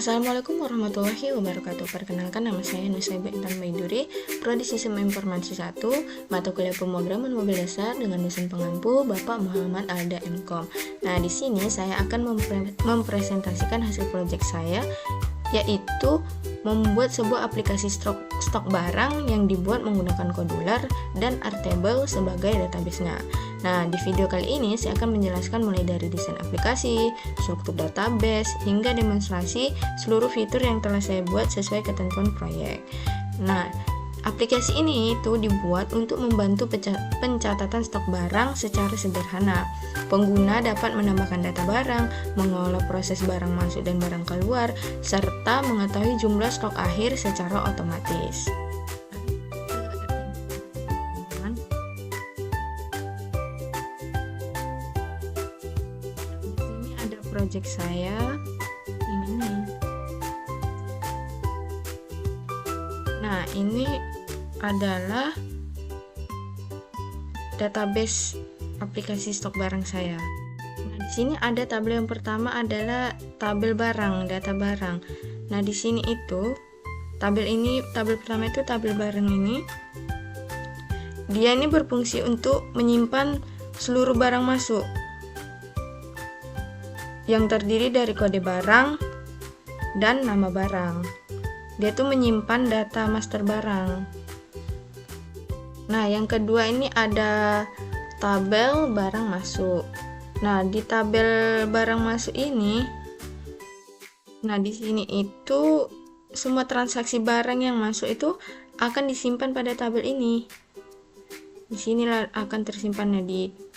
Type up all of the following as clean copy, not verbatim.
Assalamualaikum warahmatullahi wabarakatuh. Perkenalkan, nama saya Nusaiba Intan Maiduri, Prodi Sistem Informasi 1, mata kuliah pemrograman mobil dasar dengan dosen pengampu Bapak Muhammad Alda MKom. Nah, di sini saya akan mempresentasikan hasil proyek saya, yaitu membuat sebuah aplikasi stok barang yang dibuat menggunakan Kodular dan Airtable sebagai database-nya. Nah, di video kali ini saya akan menjelaskan mulai dari desain aplikasi, struktur database, hingga demonstrasi seluruh fitur yang telah saya buat sesuai ketentuan proyek. Nah, aplikasi ini itu dibuat untuk membantu pencatatan stok barang secara sederhana. Pengguna dapat menambahkan data barang, mengolah proses barang masuk dan barang keluar, serta mengetahui jumlah stok akhir secara otomatis. Ini ada project saya, ini nih. Nah, ini adalah database aplikasi stok barang saya. Nah, di sini ada tabel yang pertama adalah tabel barang, data barang. Nah, di sini itu tabel pertama itu tabel barang ini. Dia ini berfungsi untuk menyimpan seluruh barang masuk yang terdiri dari kode barang dan nama barang. Dia tuh menyimpan data master barang. Nah, yang kedua ini ada tabel barang masuk. Nah, di tabel barang masuk ini, nah di sini itu semua transaksi barang yang masuk itu akan disimpan pada tabel ini. Di sinilah akan tersimpannya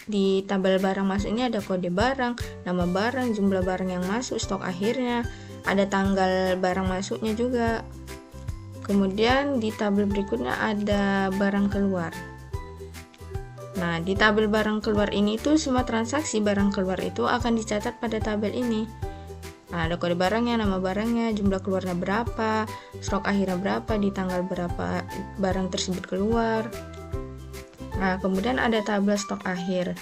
di tabel barang masuk ini ada kode barang, nama barang, jumlah barang yang masuk, stok akhirnya, ada tanggal barang masuknya juga. Kemudian di tabel berikutnya ada barang keluar. Nah, di tabel barang keluar ini tuh semua transaksi barang keluar itu akan dicatat pada tabel ini. Nah, ada kode barangnya, nama barangnya, jumlah keluarnya berapa, stok akhirnya berapa, di tanggal berapa barang tersebut keluar. Nah, kemudian ada tabel stok akhir.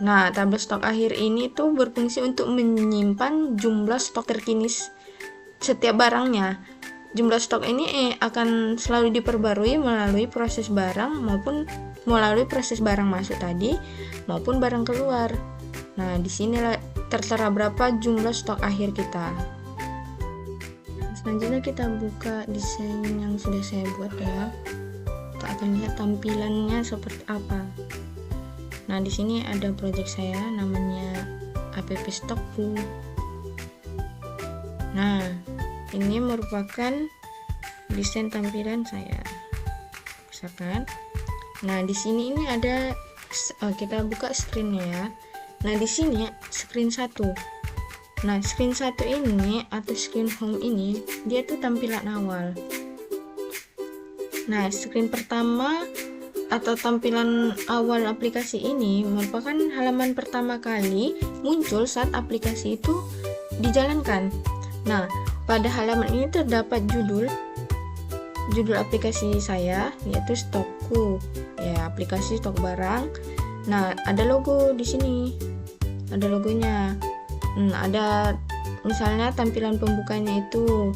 Nah, tabel stok akhir ini tuh berfungsi untuk menyimpan jumlah stok terkini setiap barangnya. Jumlah stok ini akan selalu diperbarui melalui proses barang masuk tadi maupun barang keluar. Nah, di sinilah tertera berapa jumlah stok akhir kita. Selanjutnya kita buka desain yang sudah saya buat ya. Kita akan lihat tampilannya seperti apa. Nah, di sini ada project saya namanya app stokku. Nah, ini merupakan desain tampilan saya. Misalkan, nah di sini ini ada, kita buka screen-nya ya. Nah, di sini screen 1. Nah, screen 1 ini atau screen home ini dia tuh tampilan awal. Nah, screen pertama atau tampilan awal aplikasi ini merupakan halaman pertama kali muncul saat aplikasi itu dijalankan. Nah, pada halaman ini terdapat judul aplikasi saya, yaitu stokku, ya, aplikasi stok barang. Nah, ada logo di sini, ada logonya. Ada misalnya tampilan pembukanya itu,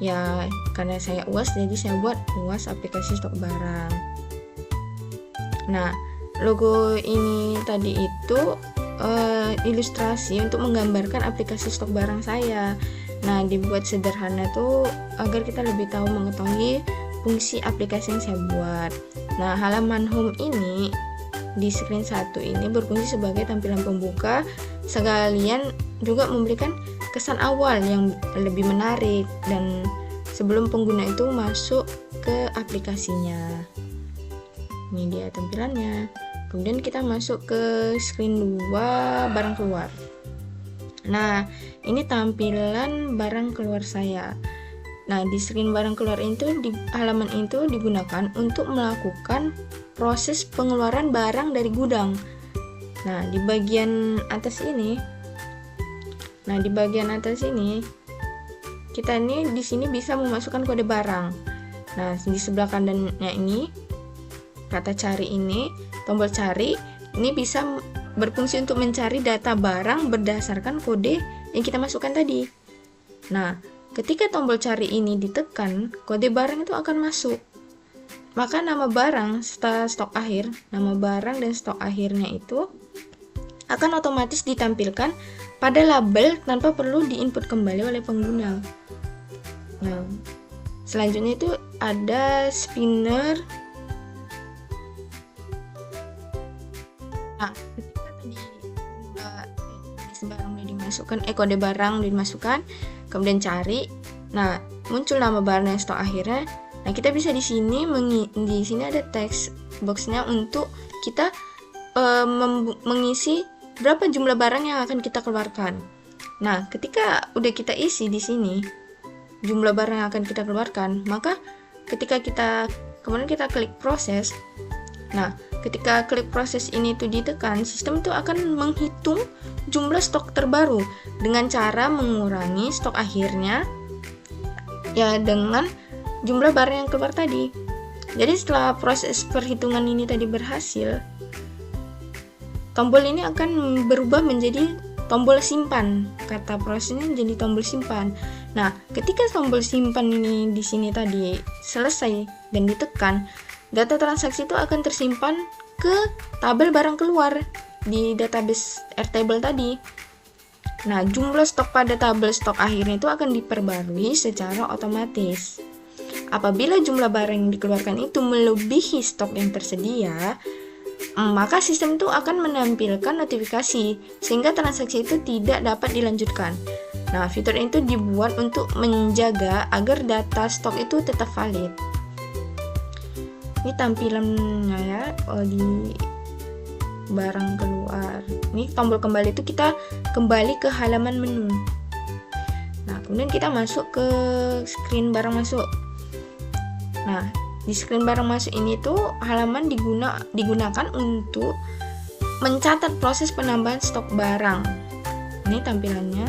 ya, karena saya UAS jadi saya buat UAS aplikasi stok barang. Nah, logo ini tadi itu ilustrasi untuk menggambarkan aplikasi stok barang saya. Nah, dibuat sederhana tuh agar kita lebih tahu mengetahui fungsi aplikasi yang saya buat. Nah, halaman home ini di screen 1 ini berfungsi sebagai tampilan pembuka, sekalian juga memberikan kesan awal yang lebih menarik dan sebelum pengguna itu masuk ke aplikasinya. Ini dia tampilannya. Kemudian kita masuk ke screen 2, barang keluar. Nah, ini tampilan barang keluar saya. Nah, di screen barang keluar itu, di halaman itu digunakan untuk melakukan proses pengeluaran barang dari gudang. Nah, di bagian atas ini, kita ini di sini bisa memasukkan kode barang. Nah, di sebelah kanannya ini, kata cari ini, tombol cari, ini bisa berfungsi untuk mencari data barang berdasarkan kode yang kita masukkan tadi. Nah, ketika tombol cari ini ditekan, kode barang itu akan masuk. Maka nama barang setelah stok akhir, nama barang dan stok akhirnya itu akan otomatis ditampilkan pada label tanpa perlu diinput kembali oleh pengguna. Nah, selanjutnya itu ada spinner. Nah, ketika tadi barang udah dimasukkan, kode barang udah dimasukkan, kemudian cari. Nah, muncul nama barang yang stok akhirnya. Nah, kita bisa di sini ada text boxnya untuk kita mengisi berapa jumlah barang yang akan kita keluarkan. Nah, ketika udah kita isi di sini jumlah barang yang akan kita keluarkan, maka ketika kemudian kita klik proses. Nah, ketika klik proses ini tuh ditekan, sistem itu akan menghitung jumlah stok terbaru dengan cara mengurangi stok akhirnya ya dengan jumlah barang yang keluar tadi. Jadi setelah proses perhitungan ini tadi berhasil, tombol ini akan berubah menjadi tombol simpan. Kata prosesnya jadi tombol simpan. Nah, ketika tombol simpan ini di sini tadi selesai dan ditekan, data transaksi itu akan tersimpan ke tabel barang keluar di database Airtable tadi. Nah, jumlah stok pada tabel stok akhirnya itu akan diperbarui secara otomatis. Apabila jumlah barang yang dikeluarkan itu melebihi stok yang tersedia, maka sistem itu akan menampilkan notifikasi sehingga transaksi itu tidak dapat dilanjutkan. Nah, fitur itu dibuat untuk menjaga agar data stok itu tetap valid. Ini tampilannya ya di barang keluar. Ini tombol kembali itu kita kembali ke halaman menu. Nah, kemudian kita masuk ke screen barang masuk. Nah, di screen barang masuk ini tuh halaman digunakan untuk mencatat proses penambahan stok barang. Ini tampilannya.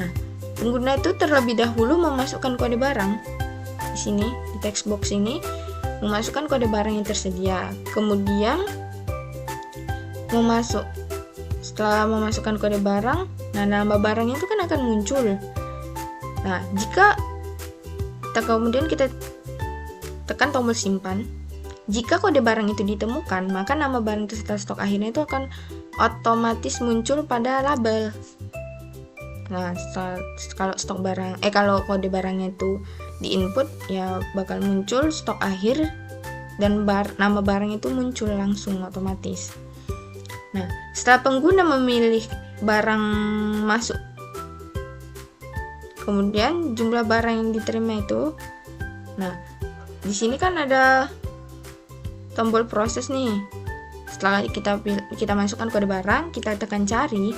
Nah, pengguna itu terlebih dahulu memasukkan kode barang di sini di text box ini, memasukkan kode barang yang tersedia. Kemudian setelah memasukkan kode barang, nah nama barangnya itu kan akan muncul. Nah, kemudian kita tekan tombol simpan. Jika kode barang itu ditemukan, maka nama barang setelah stok akhirnya itu akan otomatis muncul pada label. Nah, kalau kode barangnya itu diinput, ya bakal muncul stok akhir dan nama barang itu muncul langsung otomatis. Nah, setelah pengguna memilih barang masuk, kemudian jumlah barang yang diterima itu, nah di sini kan ada tombol proses nih. Setelah kita masukkan kode barang, kita tekan cari,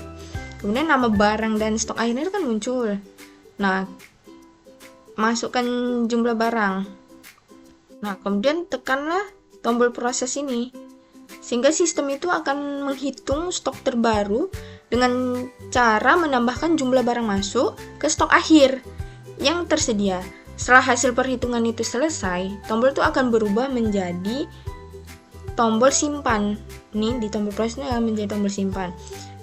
kemudian nama barang dan stok akhirnya itu kan muncul. Nah, masukkan jumlah barang. Nah, kemudian tekanlah tombol proses ini, sehingga sistem itu akan menghitung stok terbaru dengan cara menambahkan jumlah barang masuk ke stok akhir yang tersedia. Setelah hasil perhitungan itu selesai, tombol itu akan berubah menjadi tombol simpan. Nih, di tombol prosesnya akan menjadi tombol simpan.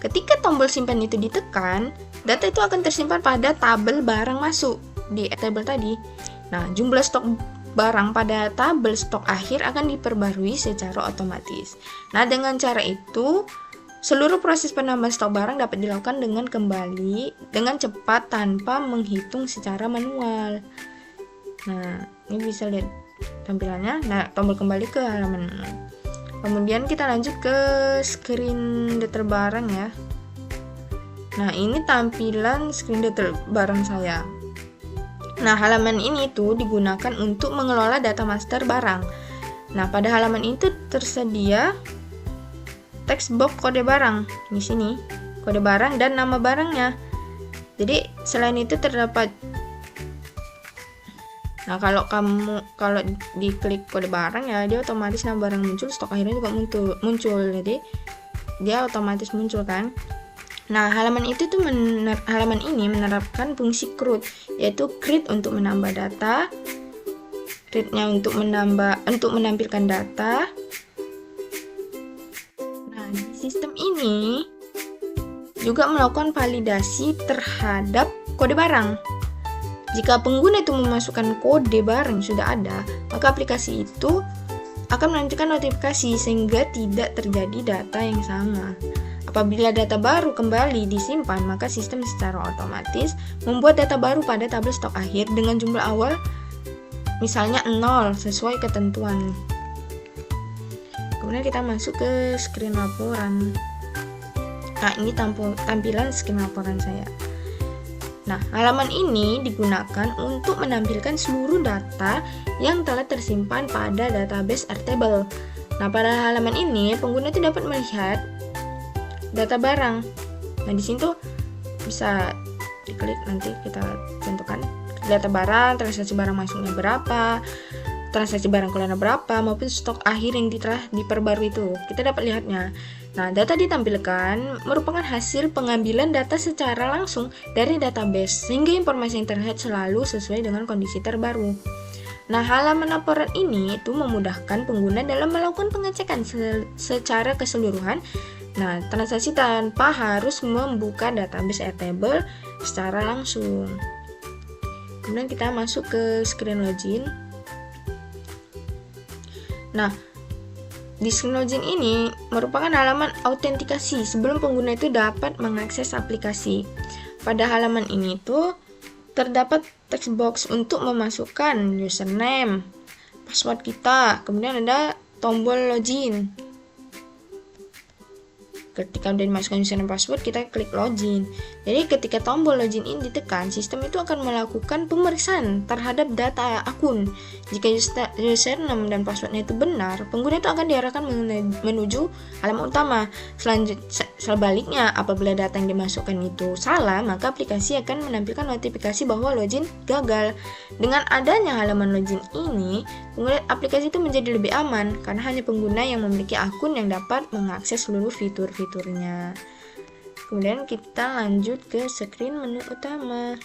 Ketika tombol simpan itu ditekan, data itu akan tersimpan pada tabel barang masuk di Airtable tadi. Nah, jumlah stok barang pada tabel stok akhir akan diperbarui secara otomatis. Nah, dengan cara itu, seluruh proses penambahan stok barang dapat dilakukan dengan cepat tanpa menghitung secara manual. Nah, ini bisa lihat tampilannya. Nah, tombol kembali ke halaman. Kemudian kita lanjut ke screen detail barang ya. Nah, ini tampilan screen detail barang saya. Nah, halaman ini tuh digunakan untuk mengelola data master barang. Nah, pada halaman itu tersedia text box kode barang di sini, kode barang dan nama barangnya. Jadi, selain itu terdapat. Nah, kalau diklik kode barang ya, dia otomatis nama barang muncul, stok akhirnya juga muncul. Jadi dia otomatis muncul kan. Nah, halaman ini menerapkan fungsi CRUD, yaitu create untuk menambah data, read-nya untuk menampilkan data. Nah, sistem ini juga melakukan validasi terhadap kode barang. Jika pengguna itu memasukkan kode barang yang sudah ada, maka aplikasi itu akan menampilkan notifikasi sehingga tidak terjadi data yang sama. Apabila data baru kembali disimpan, maka sistem secara otomatis membuat data baru pada tabel stok akhir dengan jumlah awal misalnya 0 sesuai ketentuan. Kemudian kita masuk ke screen laporan. Nah, ini tampilan screen laporan saya. Nah, halaman ini digunakan untuk menampilkan seluruh data yang telah tersimpan pada database Airtable. Nah, pada halaman ini pengguna itu dapat melihat data barang. Nah, di sini tuh bisa diklik, nanti kita tentukan data barang, transaksi barang masuknya berapa, transaksi barang keluarnya berapa, maupun stok akhir yang telah diperbarui itu. Kita dapat lihatnya. Nah, data ditampilkan merupakan hasil pengambilan data secara langsung dari database, sehingga informasi yang terlihat selalu sesuai dengan kondisi terbaru. Nah, halaman laporan ini itu memudahkan pengguna dalam melakukan pengecekan secara keseluruhan. Nah, transaksi tanpa harus membuka database Airtable secara langsung. Kemudian kita masuk ke screen login. Nah, di screen login ini merupakan halaman autentikasi sebelum pengguna itu dapat mengakses aplikasi. Pada halaman ini tuh terdapat text box untuk memasukkan username, password kita, kemudian ada tombol login. Ketika sudah dimasukkan username password, kita klik login. Jadi ketika tombol login ini ditekan, sistem itu akan melakukan pemeriksaan terhadap data akun. Jika username dan passwordnya itu benar, pengguna itu akan diarahkan menuju halaman utama. Sebaliknya, apabila data yang dimasukkan itu salah, maka aplikasi akan menampilkan notifikasi bahwa login gagal. Dengan adanya halaman login ini, pengguna aplikasi itu menjadi lebih aman karena hanya pengguna yang memiliki akun yang dapat mengakses seluruh fitur-fiturnya. Kemudian kita lanjut ke screen menu utama.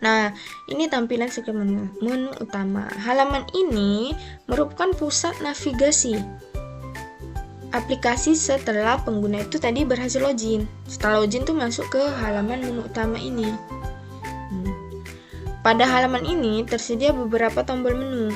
Nah, ini tampilan screen menu utama. Halaman ini merupakan pusat navigasi aplikasi setelah pengguna itu tadi berhasil login. Setelah login tuh masuk ke halaman menu utama ini. Pada halaman ini tersedia beberapa tombol menu.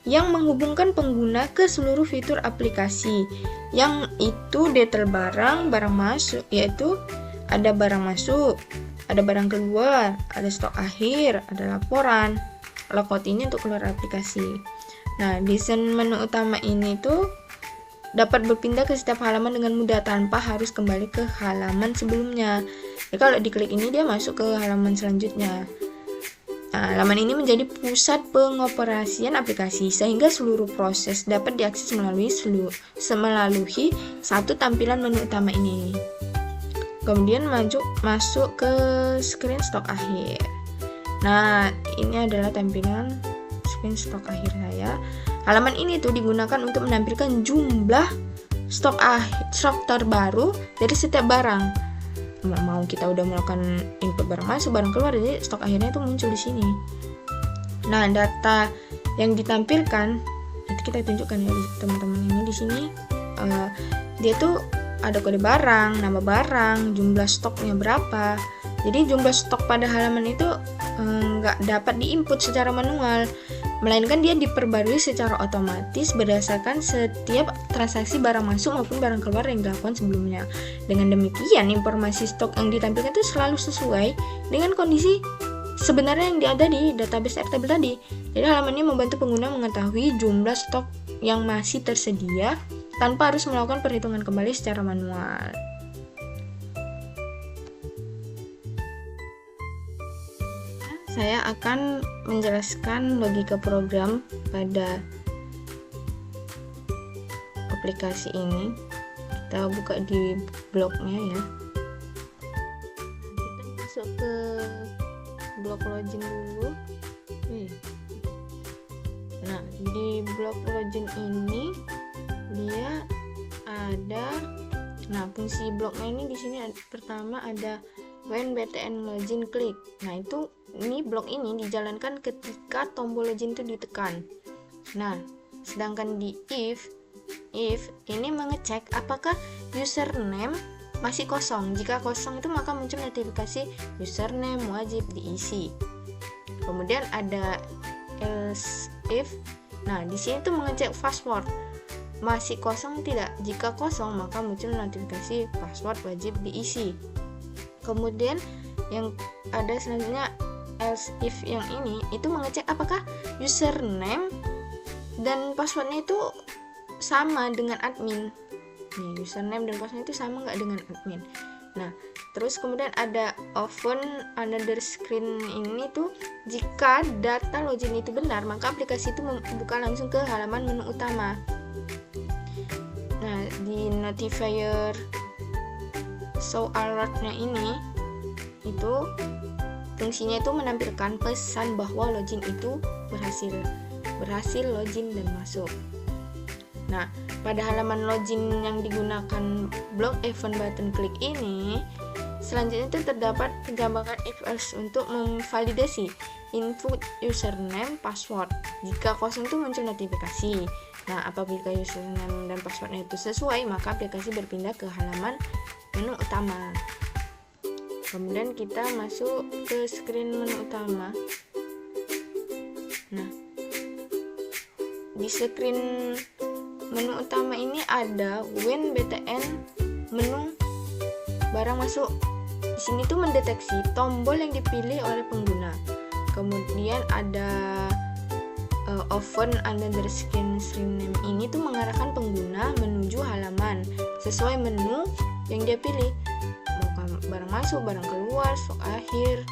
Yang menghubungkan pengguna ke seluruh fitur aplikasi, yang itu detail barang masuk, yaitu ada barang masuk, ada barang keluar, ada stok akhir, ada laporan. Logout ini untuk keluar aplikasi. Nah, desain menu utama ini tuh dapat berpindah ke setiap halaman dengan mudah tanpa harus kembali ke halaman sebelumnya. Jadi kalau diklik ini dia masuk ke halaman selanjutnya. Nah, halaman ini menjadi pusat pengoperasian aplikasi sehingga seluruh proses dapat diakses melalui satu tampilan menu utama ini. Kemudian masuk ke screen stok akhir. Nah, ini adalah tampilan screen stok akhir saya. Halaman ini tuh digunakan untuk menampilkan jumlah stok terbaru dari setiap barang. Mau kita udah melakukan input barang masuk, barang keluar, jadi stok akhirnya itu muncul di sini. Nah, data yang ditampilkan nanti kita tunjukkan ya teman-teman ini di sini. Dia tuh ada kode barang, nama barang, jumlah stoknya berapa. Jadi jumlah stok pada halaman itu nggak dapat diinput secara manual, melainkan dia diperbarui secara otomatis berdasarkan setiap transaksi barang masuk maupun barang keluar yang dilakukan sebelumnya. Dengan demikian, informasi stok yang ditampilkan itu selalu sesuai dengan kondisi sebenarnya yang ada di database Airtable tadi. Jadi halaman ini membantu pengguna mengetahui jumlah stok yang masih tersedia tanpa harus melakukan perhitungan kembali secara manual. Saya akan menjelaskan logika program pada aplikasi ini. Kita buka di blognya ya. Kita masuk ke blog login dulu. Nah, di blog login ini dia ada, nah fungsi blognya ini di sini pertama ada when btn login klik. Nah, ini blok ini dijalankan ketika tombol login itu ditekan. Nah, sedangkan di if ini mengecek apakah username masih kosong. Jika kosong itu maka muncul notifikasi username wajib diisi. Kemudian ada else if. Nah, di sini tuh mengecek password. Masih kosong tidak? Jika kosong maka muncul notifikasi password wajib diisi. Kemudian yang ada selanjutnya else if yang ini itu mengecek apakah username dan passwordnya itu sama dengan admin. Nih, username dan passwordnya itu sama nggak dengan admin. Nah, terus kemudian ada open another screen ini tuh jika data login itu benar maka aplikasi itu membuka langsung ke halaman menu utama. Nah, di notifier show alertnya ini itu fungsinya itu menampilkan pesan bahwa login itu berhasil login dan masuk. Nah, pada halaman login yang digunakan blok event button klik ini, selanjutnya itu terdapat gambaran if else untuk memvalidasi input username password. Jika kosong itu muncul notifikasi. Nah, apabila username dan passwordnya itu sesuai, maka aplikasi berpindah ke halaman menu utama. Kemudian kita masuk ke screen menu utama. Nah, di screen menu utama ini ada WinBTN menu barang masuk. Di sini tuh mendeteksi tombol yang dipilih oleh pengguna. Kemudian ada open another screen name ini tuh mengarahkan pengguna menuju halaman sesuai menu yang dia pilih. Mau barang masuk, barang keluar, stok akhir,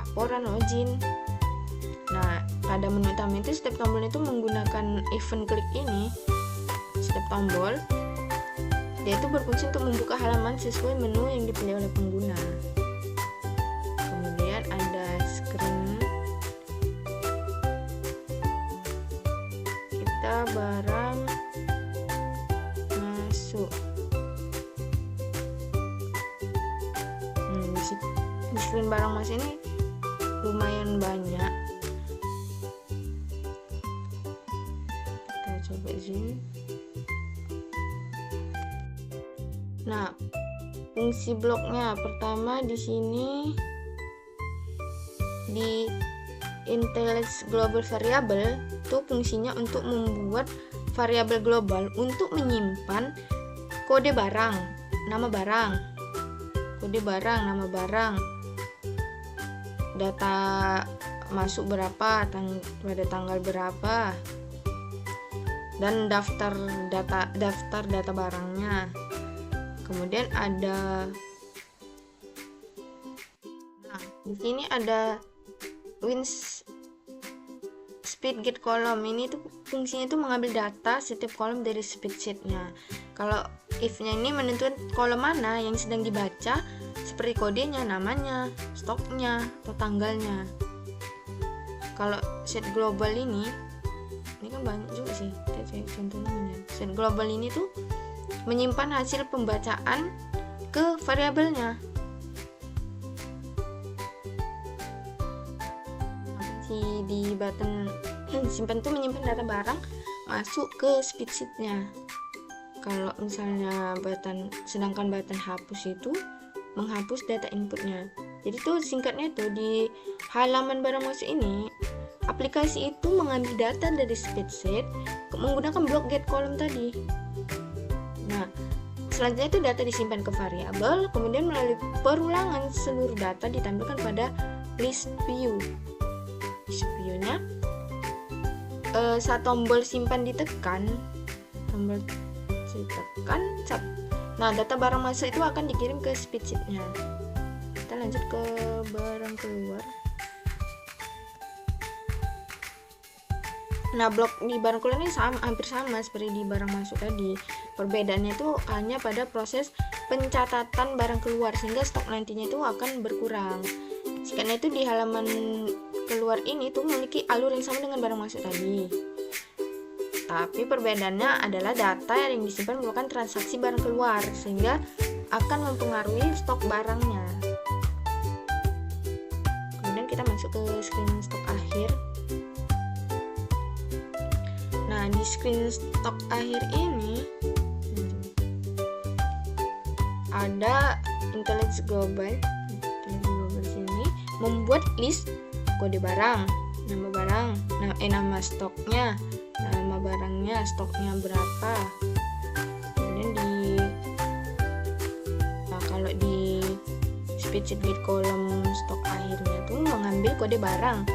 laporan login. Nah, pada menu utama itu setiap tombol itu menggunakan event klik ini. Setiap tombol dia itu berfungsi untuk membuka halaman sesuai menu yang dipilih oleh pengguna. Kemudian ada screen kita barang masuk. Di screen barang masuk ini lumayan banyak. Kita coba zoom. Nah, fungsi bloknya pertama di sini di IntelliJ Global Variable itu fungsinya untuk membuat variabel global untuk menyimpan kode barang, nama barang, kode barang, nama barang, data masuk berapa, pada tanggal berapa, dan daftar data barangnya. Kemudian ada, nah di sini ada speed get column. Ini tuh fungsinya tuh mengambil data setiap kolom dari spreadsheet-nya. Kalau if-nya ini menentukan kolom mana yang sedang dibaca seperti kodenya, namanya, stoknya, atau tanggalnya. Kalau set global ini kan banyak juga sih. Kita cek contohnya. Set global ini tuh menyimpan hasil pembacaan ke variabelnya. Di button simpan tuh menyimpan data barang masuk ke spreadsheet-nya. Kalau misalnya sedangkan button hapus itu menghapus data inputnya. Jadi tuh singkatnya tuh di halaman barang masuk ini aplikasi itu mengambil data dari spreadsheet menggunakan blok get column tadi. Nah, selanjutnya itu data disimpan ke variabel, kemudian melalui perulangan seluruh data ditampilkan pada list view. List view-nya saat tombol simpan ditekan, nah data barang masuk itu akan dikirim ke spreadsheet-nya. Kita lanjut ke barang keluar. Nah, blok di barang keluar ini hampir sama seperti di barang masuk tadi. Perbedaannya itu hanya pada proses pencatatan barang keluar, sehingga stok nantinya itu akan berkurang. Karena itu di halaman keluar ini tuh memiliki alur yang sama dengan barang masuk tadi. Tapi perbedaannya adalah data yang disimpan merupakan transaksi barang keluar, sehingga akan mempengaruhi stok barangnya. Kemudian kita masuk ke screen stok akhir. Nah, di screen stok akhir ini ada IntelliJ Global sini membuat list kode barang, nama barang, nama stoknya, nama barangnya, stoknya berapa. Kemudian kalau di spreadsheet git column stok akhirnya tuh mengambil kode barang,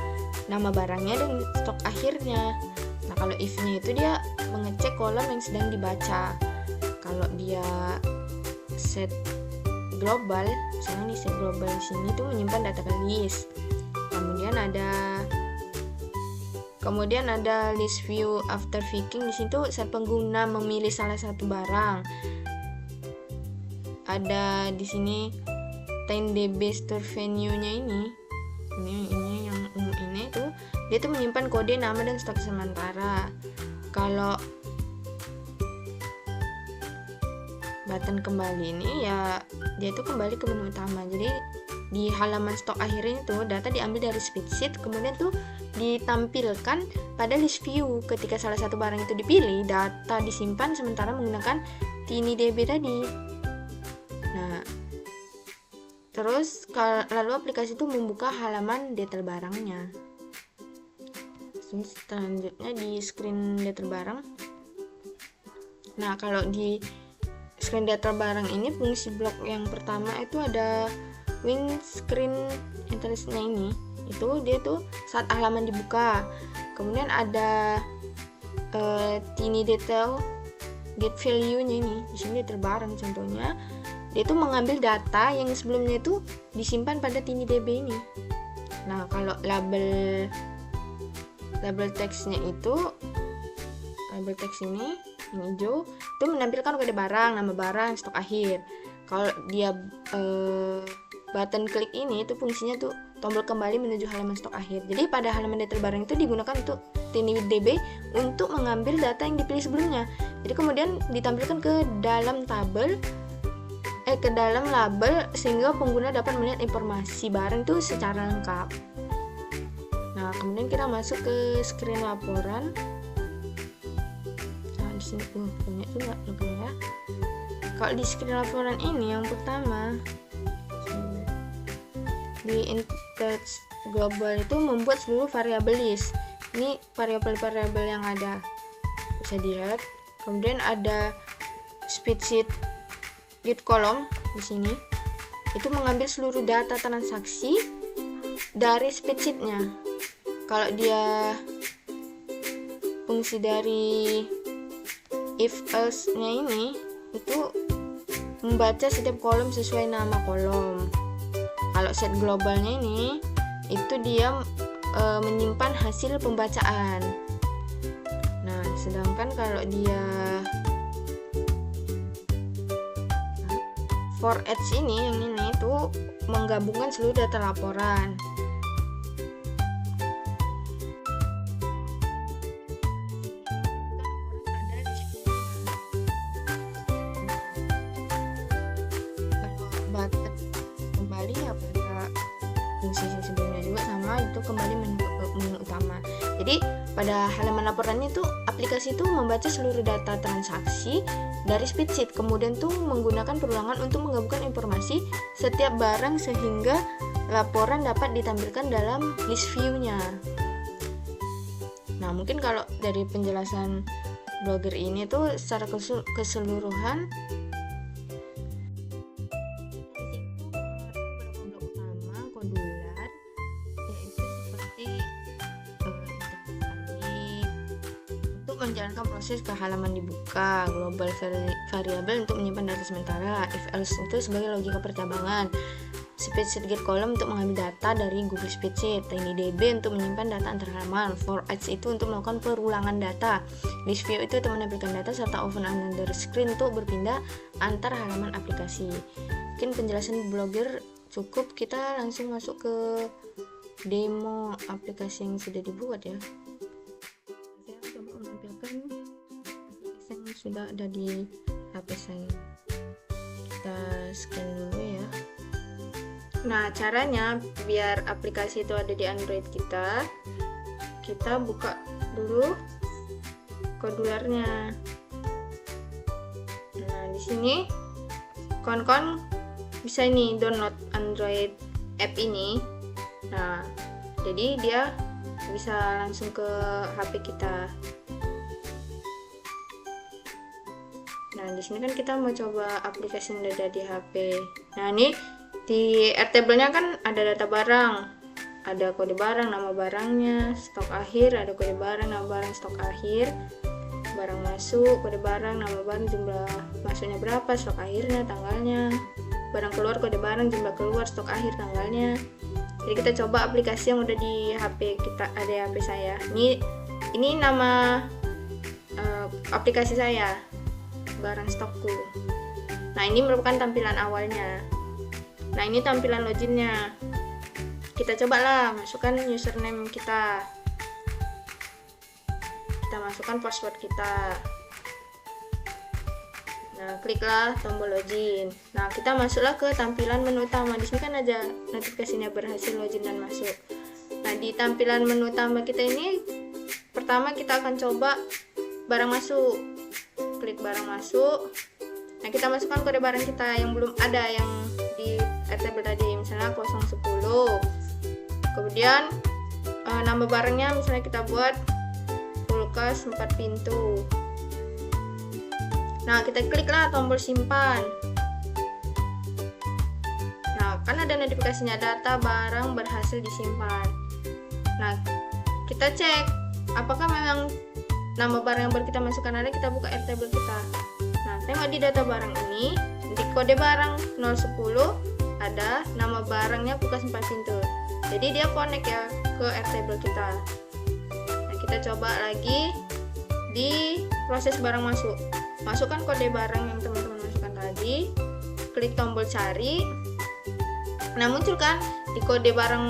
nama barangnya dan stok akhirnya. Nah, kalau if-nya itu dia mengecek kolom yang sedang dibaca. Kalau dia set global, misalnya nih set global di sini tuh menyimpan data ke list. Kemudian ada list view after picking. Di situ saat pengguna memilih salah satu barang. Ada di sini 10db store venue-nya ini yang ini tuh dia tuh menyimpan kode nama dan stok sementara. Kalau button kembali ini ya dia tuh kembali ke menu utama. Jadi di halaman stok akhirnya itu data diambil dari spreadsheet, kemudian tuh ditampilkan pada list view. Ketika salah satu barang itu dipilih, data disimpan sementara menggunakan TinyDB tadi. Nah, terus lalu aplikasi itu membuka halaman detail barangnya. Selanjutnya di screen detail barang. Nah, kalau di screen detail barang ini fungsi blok yang pertama itu ada windscreen interestnya ini. Itu dia tuh saat halaman dibuka. Kemudian ada tiny detail get value-nya ini. Di sini detail barang contohnya. Dia tuh mengambil data yang sebelumnya itu disimpan pada TinyDB ini. Nah, kalau label teksnya itu label teks ini yang hijau itu menampilkan kode barang, nama barang, stok akhir. Kalau dia button klik ini itu fungsinya tuh tombol kembali menuju halaman stok akhir. Jadi pada halaman detail barang itu digunakan untuk TinyDB untuk mengambil data yang dipilih sebelumnya. Jadi kemudian ditampilkan ke dalam tabel ke dalam label sehingga pengguna dapat melihat informasi barang itu secara lengkap. Nah, kemudian kita masuk ke screen laporan. Nah, di sini banyak juga logonya. Kalau di screen laporan ini yang pertama di IntelliJ Global itu membuat seluruh variabel list. Ini variabel-variabel yang ada bisa dilihat. Kemudian ada spreadsheet git column di sini. Itu mengambil seluruh data transaksi dari spreadsheet-nya. Kalau dia fungsi dari if else-nya ini itu membaca setiap kolom sesuai nama kolom. Kalau set globalnya ini itu dia menyimpan hasil pembacaan. Nah, sedangkan kalau dia for each ini yang ini itu menggabungkan seluruh data laporan. Button kembali ya pada fungsi sebelumnya juga sama, itu kembali menu utama. Jadi pada halaman laporannya itu aplikasi itu membaca seluruh data transaksi dari spreadsheet, kemudian tuh menggunakan perulangan untuk menggabungkan informasi setiap barang sehingga laporan dapat ditampilkan dalam list view-nya. Nah, mungkin kalau dari penjelasan blogger ini tuh secara keseluruhan menjalankan proses ke halaman dibuka, global variable untuk menyimpan data sementara, if else itu sebagai logika percabangan, spreadsheet get column untuk mengambil data dari Google Spreadsheet, TinyDB untuk menyimpan data antar halaman, for each itu untuk melakukan perulangan data, list view itu untuk menampilkan data, serta open another screen untuk berpindah antar halaman aplikasi. Mungkin penjelasan blogger cukup, kita langsung masuk ke demo aplikasi yang sudah dibuat ya. Sudah ada di HP saya. Kita scan dulu ya. Nah, caranya biar aplikasi itu ada di Android kita buka dulu kodularnya. Nah, di sini kawan-kawan bisa ini download Android app ini. Nah, jadi dia bisa langsung ke HP kita. Nah, di sini kan kita mau coba aplikasi yang ada di HP. Nah, ini di Airtable-nya kan ada data barang, ada kode barang, nama barangnya, stok akhir, ada kode barang, nama barang, stok akhir, barang masuk, kode barang, nama barang, jumlah masuknya berapa, stok akhirnya, tanggalnya, barang keluar, kode barang, jumlah keluar, stok akhir, tanggalnya. Jadi kita coba aplikasi yang udah di HP kita, ada di HP saya. Ini nama aplikasi saya, barang stokku. Nah, ini merupakan tampilan awalnya. Nah, ini tampilan loginnya. Kita cobalah masukkan username kita. Kita masukkan password kita. Nah, kliklah tombol login. Nah, kita masuklah ke tampilan menu utama. Di sini kan ada notifikasinya berhasil login dan masuk. Nah, di tampilan menu utama kita ini, pertama kita akan coba barang masuk. Klik barang masuk. Nah, kita masukkan kode barang kita yang belum ada, yang di Airtable tadi, misalnya 010. Kemudian nama barangnya misalnya kita buat kulkas 4 pintu. Nah, kita kliklah tombol simpan. Nah, kan ada notifikasinya data barang berhasil disimpan. Nah, kita cek apakah memang nama barang yang baru kita masukkan ada, kita buka Airtable kita. Nah, tengok di data barang ini, di kode barang 010 ada nama barangnya kulkas 4 pintu. Jadi dia connect ya ke Airtable kita. Nah, kita coba lagi di proses barang masuk. Masukkan kode barang yang teman-teman masukkan tadi. Klik tombol cari. Nah, muncul kan di kode barang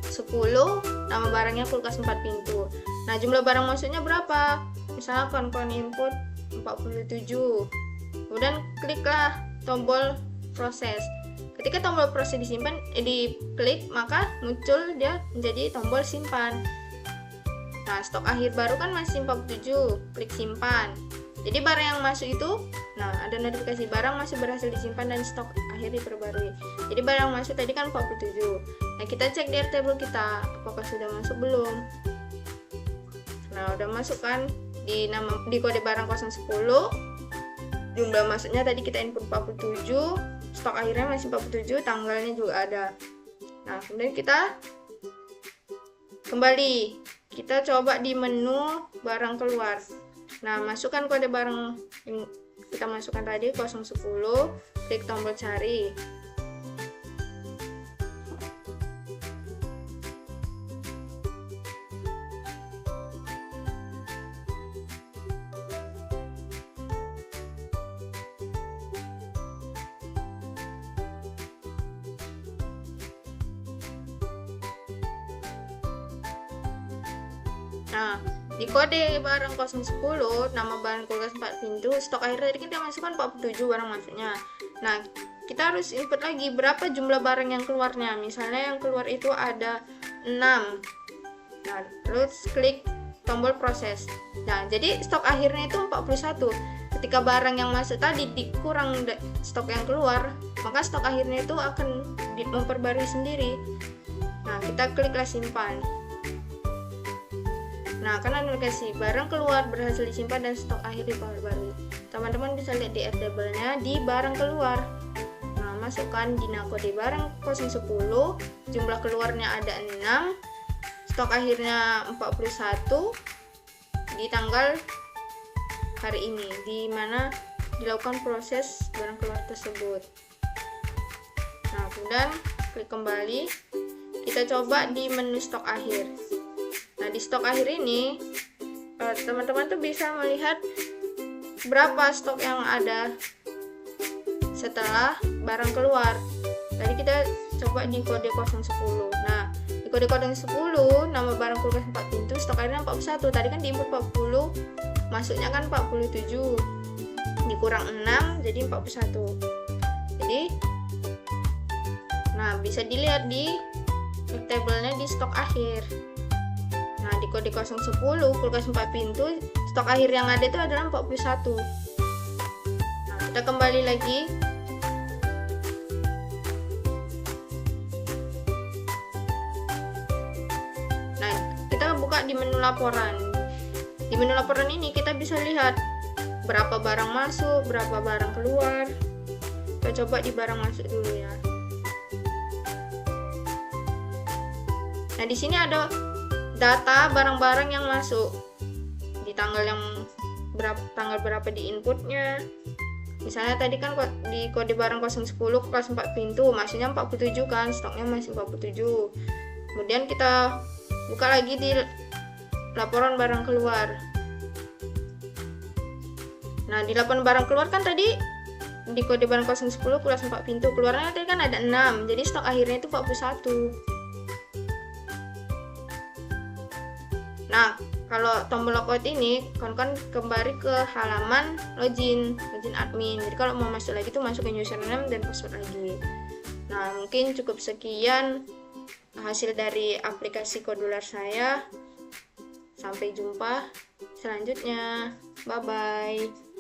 010 nama barangnya kulkas 4 pintu. Nah, jumlah barang masuknya berapa? Misalnya kawan-kawan input 47. Kemudian kliklah tombol proses. Ketika tombol proses disimpan, diklik, maka muncul dia menjadi tombol simpan. Nah, stok akhir baru kan masih 47, klik simpan. Jadi barang yang masuk itu, nah ada notifikasi barang masih berhasil disimpan dan stok akhir diperbarui. Jadi barang masuk tadi kan 47. Nah, kita cek di Airtable kita, apakah sudah masuk belum. Nah, udah masuk kan di kode barang 010. Jumlah masuknya tadi kita input 47, stok akhirnya masih 47, tanggalnya juga ada. Nah, kemudian kita kembali, kita coba di menu barang keluar. Nah, masukkan kode barang yang kita masukkan tadi 010, klik tombol cari. Nah, di kode barang 010, nama barang kulkas 4 pintu, stok akhir tadi kita masukkan 47 barang masuknya. Nah, kita harus input lagi berapa jumlah barang yang keluarnya. Misalnya yang keluar itu ada 6. Nah, terus klik tombol proses. Nah, jadi stok akhirnya itu 41. Ketika barang yang masuk tadi dikurang stok yang keluar, maka stok akhirnya itu akan memperbarui sendiri. Nah, kita kliklah simpan. Nah, karena notifikasi barang keluar berhasil disimpan dan stok akhir diperbarui. Teman-teman bisa lihat di Airtable-nya di barang keluar. Nah, masukkan di kode barang 010, jumlah keluarnya ada 6, stok akhirnya 41 di tanggal hari ini, di mana dilakukan proses barang keluar tersebut. Nah, kemudian klik kembali. Kita coba di menu stok akhir. Nah, di stok akhir ini teman-teman tuh bisa melihat berapa stok yang ada setelah barang keluar. Tadi kita coba di kode 010. Nah, di kode 010 nama barang kulkas 4 pintu, stok akhirnya 41. Tadi kan diinput 40, masuknya kan 47. Dikurang 6 jadi 41. Jadi nah, bisa dilihat di tabelnya di stok akhir. Nah, di kode 010 kulkas 4 pintu, stok akhir yang ada itu adalah 41. Nah, kita kembali lagi buka di menu laporan. Di menu laporan ini kita bisa lihat berapa barang masuk, berapa barang keluar. Kita coba di barang masuk dulu ya. Nah, di sini ada data barang-barang yang masuk. Di tanggal berapa di inputnya. Misalnya tadi kan di kode barang 010 kelas 4 pintu, maksudnya 47 kan, stoknya masih 47. Kemudian kita buka lagi di laporan barang keluar. Nah, di laporan barang keluar kan tadi di kode barang 010 kelas 4 pintu, keluarnya tadi kan ada 6, jadi stok akhirnya itu 41. Nah, kalau tombol logout ini kan kembali ke halaman login admin. Jadi kalau mau masuk lagi tuh masuk ke username dan password lagi. Nah, mungkin cukup sekian hasil dari aplikasi Kodular saya. Sampai jumpa selanjutnya. Bye bye.